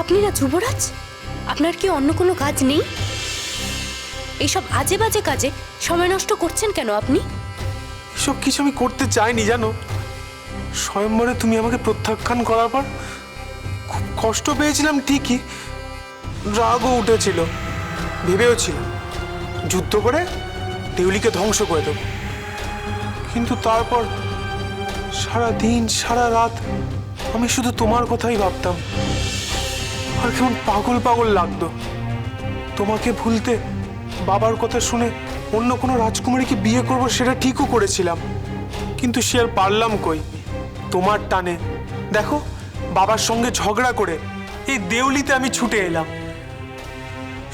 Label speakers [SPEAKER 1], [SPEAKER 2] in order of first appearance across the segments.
[SPEAKER 1] আপনি না যুবরাজ? আপনার কি অন্য কোনো কাজ নেই? এইসব আজে বাজে কাজে সময় নষ্ট করছেন কেন আপনি?
[SPEAKER 2] সব কিছু আমি করতে চাইনি জানো। স্বয়ম্বরে তুমি আমাকে প্রত্যাখ্যান করার পর খুব কষ্ট পেয়েছিলাম ঠিকই, রাগও উঠেছিল, ভেবেও ছিল যুদ্ধ করে দেউলিকে ধ্বংস করে দেব। কিন্তু তারপর সারা দিন সারা রাত আমি শুধু তোমার কথাই ভাবতাম, আর কেমন পাগল পাগল লাগতো। তোমাকে ভুলতে বাবার কথা শুনে অন্য কোনো রাজকুমারীকে বিয়ে করব সেটা ঠিকও করেছিলাম, কিন্তু সে আর পারলাম কই। তোমার টানে দেখো বাবার সঙ্গে ঝগড়া করে এই দেউলিতে আমি ছুটে এলাম,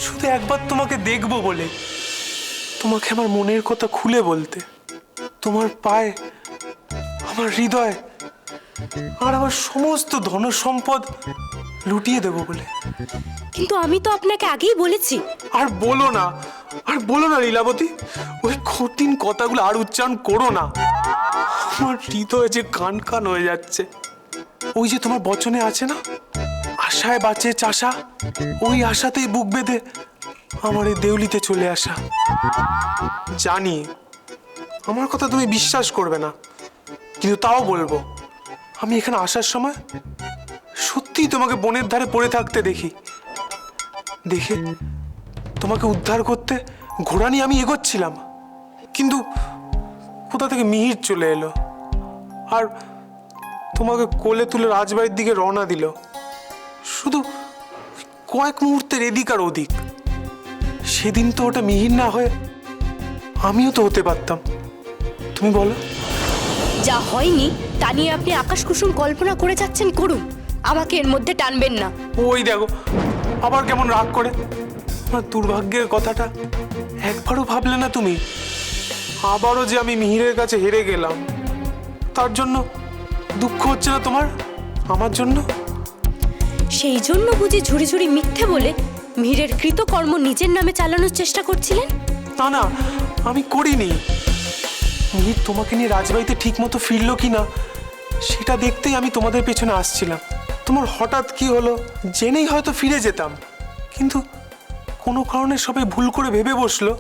[SPEAKER 2] শুধু একবার তোমাকে দেখবো বলে, তোমাকে আমার মনের কথা খুলে বলতে, তোমার পায়ে আমার হৃদয় আর আমার সমস্ত ধন সম্পদ লুটিয়ে দেবো বলে।
[SPEAKER 1] কিন্তু আমি তো আপনাকে আগেই বলেছি।
[SPEAKER 2] আর বলো না, আর বলো না লীলাবতী, ওই কঠিন কথাগুলো আর উচ্চারণ করো না। আমার হৃদয় যে কান কান হয়ে যাচ্ছে। ওই যে তোমার বচনে আছে না, আশায় বাঁচে চাষা, ওই আশাতেই বুক বেঁধে আমার এই দেউলিতে চলে আসা। জানি আমার কথা তুমি বিশ্বাস করবে না, কিন্তু তাও বলবো, আমি এখানে আসার সময় সত্যিই তোমাকে বনের ধারে পড়ে থাকতে দেখে তোমাকে উদ্ধার করতে ঘোড়া নিয়ে আমি এগোচ্ছিলাম, কিন্তু কোথা থেকে মিহির চলে এলো আর তোমাকে কোলে তুলে রাজবাড়ির দিকে রওনা দিল। শুধু কয়েক মুহূর্তের এদিক আর ওদিক। সেদিন তো ওটা মিহির না হয়ে আমিও তো হতে পারতাম। তুমি বলো।
[SPEAKER 1] যা হয়নি তা নিয়ে আপনি আকাশ কুসুম কল্পনা করে যাচ্ছেন, করুন, আমাকে এর মধ্যে টানবেন না।
[SPEAKER 2] ওই দেখো আবার কেমন রাগ করে। আমার দুর্ভাগ্যের কথাটা একবারও ভাবলে না তুমি? আবারও যে আমি মিহিরের কাছে হেরে গেলাম, তার জন্য দুঃখ হচ্ছে না তোমার আমার জন্য?
[SPEAKER 1] সেই জন্য বুঝি ঝুড়ি ঝুড়ি মিথ্যে বলে মিহিরের কৃতকর্ম নিজের নামে চালানোর চেষ্টা করছিলেন?
[SPEAKER 2] না না, আমি করিনি। মিহির তোমাকে নিয়ে রাজবাড়িতে ঠিক মতো ফিরলো কিনা সেটা দেখতেই আমি তোমাদের পেছনে আসছিলাম। তোমার হঠাৎ কি হলো জেনেই হয়তো ফিরে যেতাম, কিন্তু কোনো কারণে সবাই ভুল করে ভেবে বসলো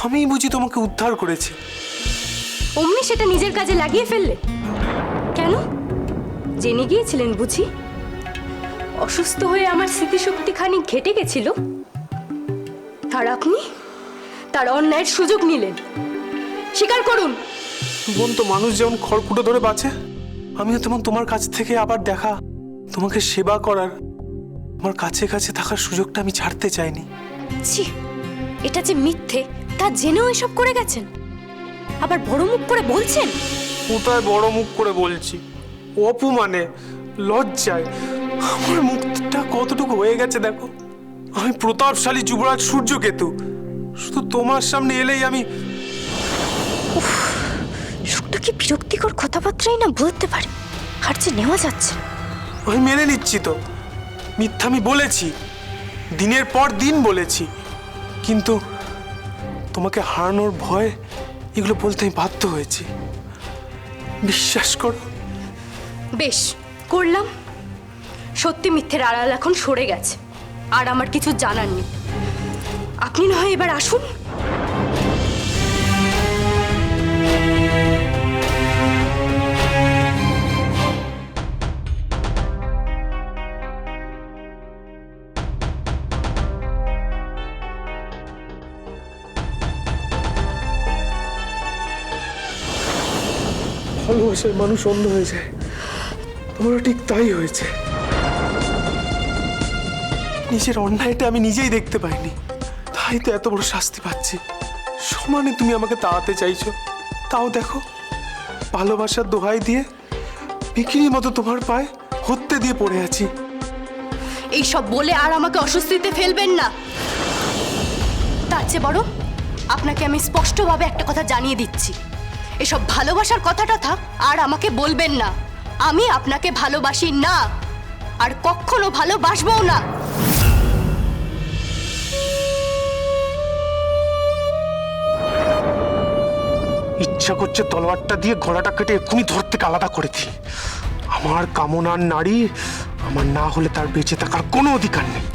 [SPEAKER 2] আমিই বুঝি তোমাকে উদ্ধার করেছি।
[SPEAKER 1] অমনি সেটা নিজের কাজে লাগিয়ে ফেললে কেন? জেনে গিয়েছিলেন বুঝি? অসুস্থ হয়ে আমার স্মৃতিশক্তি খানিক ঘেটে গেছিল, আর আপনি তার অন্যায়ের সুযোগ নিলেন। স্বীকার করুন।
[SPEAKER 2] বোন তো মানুষ যেমন খড়কুটো ধরে বাঁচে, আমিও তেমন তোমার কাছ থেকে আবার দেখা, তোমাকে সেবা করার, আমার কাছে কাছে থাকার সুযোগটা আমি ছাড়তে চাইনি।
[SPEAKER 1] ছি, এটা যে মিথ্যে তা জেনেও এসব করে গেছেন, আবার বড় মুখ করে বলছেন।
[SPEAKER 2] কোথায় বড় মুখ করে বলছি, অপমানে লজ্জায় আমার মুখটা কতটুকু হয়ে গেছে দেখো। আমি প্রতাপশালী যুবরাজ সূর্যকেতু, শুধু তোমার সামনে এলেই আমি।
[SPEAKER 1] লোকটা কি বিরক্তিকর কথাবার্তাই না বলতে পারে, আর যে নেওয়া যাচ্ছে।
[SPEAKER 2] আমি মেনে নিচ্ছি তো মিথ্যা আমি বলেছি, দিনের পর দিন বলেছি, কিন্তু তোমাকে হারানোর ভয় এগুলো বলতে আমি বাধ্য হয়েছি, বিশ্বাস করো।
[SPEAKER 1] বেশ করলাম, সত্যি মিথ্যের আড়াল এখন সরে গেছে, আর আমার কিছু জানার নেই। আপনি না হয় এবার আসুন।
[SPEAKER 2] ভালোবাসায় মানুষ অন্ধ হয়ে যায়, আমারও ঠিক তাই হয়েছে। নিজের অন্যায়টা আমি নিজেই দেখতে পাইনি, তাই তো এত বড় শাস্তি পাচ্ছি। সমানে তুমি আমাকে তাড়াতে চাইছো, তাও দেখো ভালোবাসার দোহাই দিয়ে বিক্রির মতো তোমার পায়ে হত্যে দিয়ে পড়ে আছি।
[SPEAKER 1] এইসব বলে আর আমাকে অস্বস্তিতে ফেলবেন না। তার চেয়ে বড় আপনাকে আমি স্পষ্টভাবে একটা কথা জানিয়ে দিচ্ছি, এসব ভালোবাসার কথাটা থাক, আর আমাকে বলবেন না। আমি আপনাকে ভালোবাসি না, আর কখনো ভালোবাসবও না।
[SPEAKER 2] ইচ্ছা করছে তলোয়ারটা দিয়ে গলাটা কেটে এক্ষুনি ধর থেকে আলাদা করে দিই। আমার কামনার নারী আমার না হলে তার বেঁচে থাকার কোনো অধিকার নেই।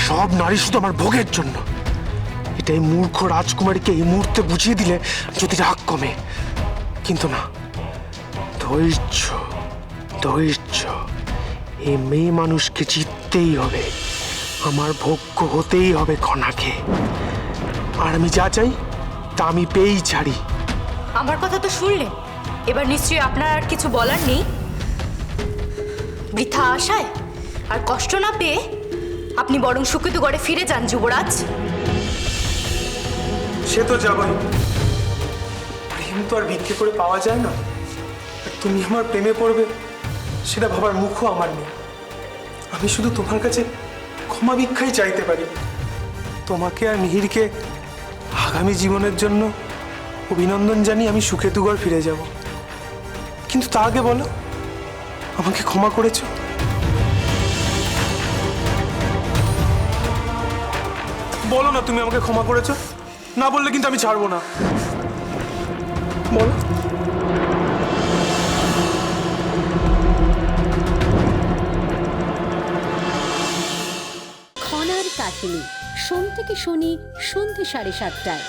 [SPEAKER 2] সব নারী শুধু আমার ভোগের জন্য। এটাই মূর্খ রাজকুমারীকে এই মুহূর্তে বুঝিয়ে দিলে যদি রাগ কমে, কিন্তু না, ধৈর্য ধৈর্য, এই মেয়ে মানুষকে জিততেই হবে, আমার ভোগ্য হতেই হবে কণাকে। আর আমি যা চাই তা আমি পেয়েই ছাড়ি।
[SPEAKER 1] আমার কথা তো শুনলেন, এবার নিশ্চয়ই আপনার আর কিছু বলার নেই। বৃথা আশায় আর কষ্ট না পেয়ে আপনি বরং সুখিত গড়ে ফিরে যান যুবরাজ।
[SPEAKER 2] সে তো যাবই, প্রেম তো আর ভিক্ষে করে পাওয়া যায় না। আর তুমি আমার প্রেমে পড়বে সেটা ভাবার মুখও আমার নেই। আমি শুধু তোমার কাছে ক্ষমা ভিক্ষাই চাইতে পারি। তোমাকে আর মিহিরকে আগামী জীবনের জন্য অভিনন্দন জানিয়ে আমি সুখে দুঘর ফিরে যাব। কিন্তু তা আগে বলো, আমাকে ক্ষমা করেছো? বলো না তুমি আমাকে ক্ষমা করেছো। না বললে কিন্তু আমি ছাড়বো না। বলো।
[SPEAKER 3] খনার কাহিনী সোম থেকে শনি সন্ধ্যে 7:30টায়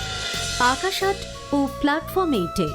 [SPEAKER 3] আকাশ আট ও প্ল্যাটফর্ম 8-এ।